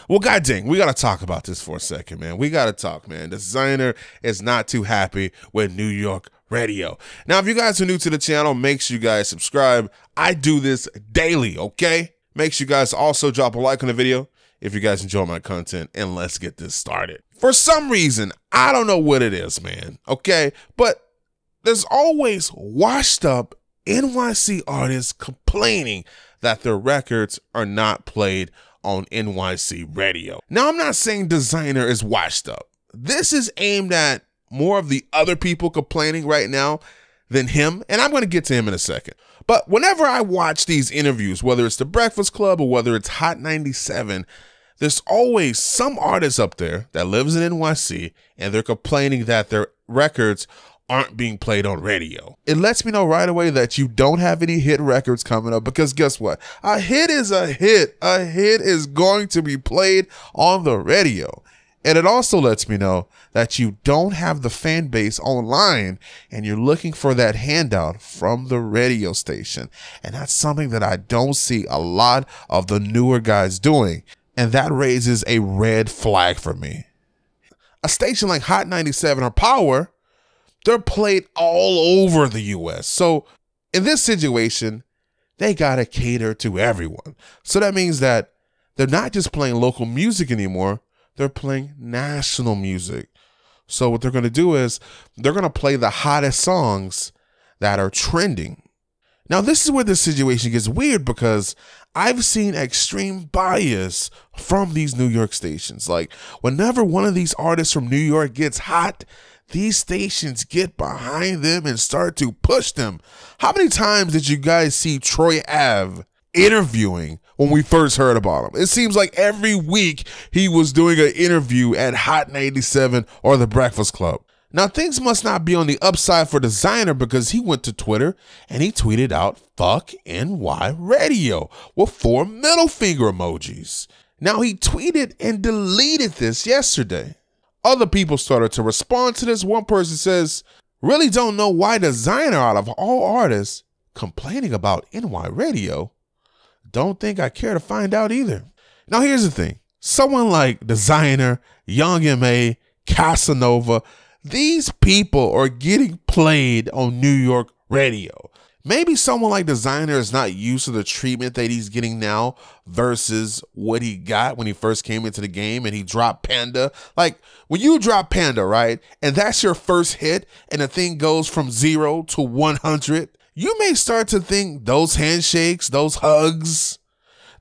Well, god dang, we got to talk about this for a second, man. We got to talk, man. Desiigner is not too happy with New York radio. Now, if you guys are new to the channel, make sure you guys subscribe. I do this daily, okay? Make sure you guys also drop a like on the video if you guys enjoy my content, and let's get this started. For some reason, I don't know what it is, man, okay? But there's always washed up NYC artists complaining that their records are not played on NYC radio. Now, I'm not saying Desiigner is washed up. This is aimed at more of the other people complaining right now than him, and I'm going to get to him in a second. But whenever I watch these interviews, whether it's The Breakfast Club or whether it's Hot 97, there's always some artist up there that lives in NYC and they're complaining that their records aren't being played on radio. It lets me know right away that you don't have any hit records coming up, because guess what? A hit is a hit. A hit is going to be played on the radio. And it also lets me know that you don't have the fan base online and you're looking for that handout from the radio station. And that's something that I don't see a lot of the newer guys doing. And that raises a red flag for me. A station like Hot 97 or Power, they're played all over the US. So in this situation, they gotta cater to everyone. So that means that they're not just playing local music anymore, they're playing national music. So what they're gonna do is they're gonna play the hottest songs that are trending. Now, this is where the situation gets weird, because I've seen extreme bias from these New York stations. Like, whenever one of these artists from New York gets hot, these stations get behind them and start to push them. How many times did you guys see Troy Ave interviewing when we first heard about him? It seems like every week he was doing an interview at Hot 97 or The Breakfast Club. Now, things must not be on the upside for Desiigner, because he went to Twitter and he tweeted out "fuck NY radio" with 4 middle finger emojis. Now, he tweeted and deleted this yesterday. Other people started to respond to this. One person says, "Really don't know why Desiigner, out of all artists, complaining about NY radio. Don't think I care to find out either." Now, here's the thing. Someone like Desiigner, Young M.A., Casanova, these people are getting played on New York radio. Maybe someone like Desiigner is not used to the treatment that he's getting now versus what he got when he first came into the game and he dropped Panda. Like, when you drop Panda, right, and that's your first hit and the thing goes from 0 to 100, you may start to think those handshakes, those hugs,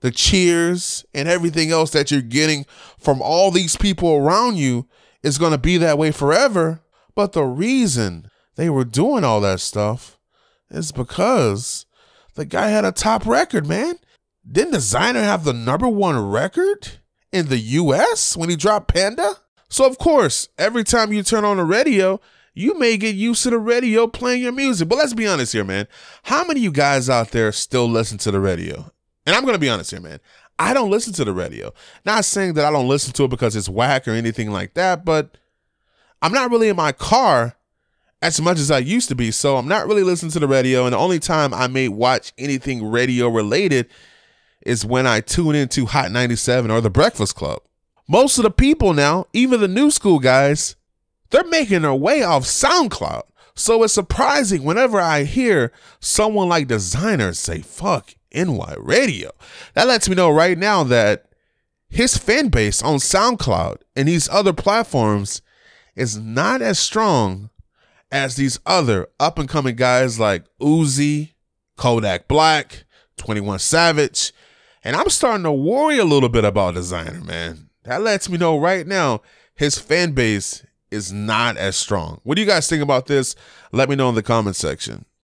the cheers, and everything else that you're getting from all these people around you is going to be that way forever. But the reason they were doing all that stuff is because the guy had a top record, man. Didn't Desiigner have the #1 record in the US when he dropped Panda? So of course, every time you turn on the radio, you may get used to the radio playing your music. But let's be honest here, man. How many of you guys out there still listen to the radio? And I'm going to be honest here, man. I don't listen to the radio. Not saying that I don't listen to it because it's whack or anything like that, but I'm not really in my car as much as I used to be, so I'm not really listening to the radio, and the only time I may watch anything radio related is when I tune into Hot 97 or The Breakfast Club. Most of the people now, even the new school guys, they're making their way off SoundCloud. So it's surprising whenever I hear someone like Desiigner say "fuck NY radio." That lets me know right now that his fan base on SoundCloud and these other platforms is not as strong as these other up-and-coming guys like Uzi, Kodak Black, 21 Savage. And I'm starting to worry a little bit about Desiigner, man. That lets me know right now his fan base is not as strong. What do you guys think about this? Let me know in the comment section.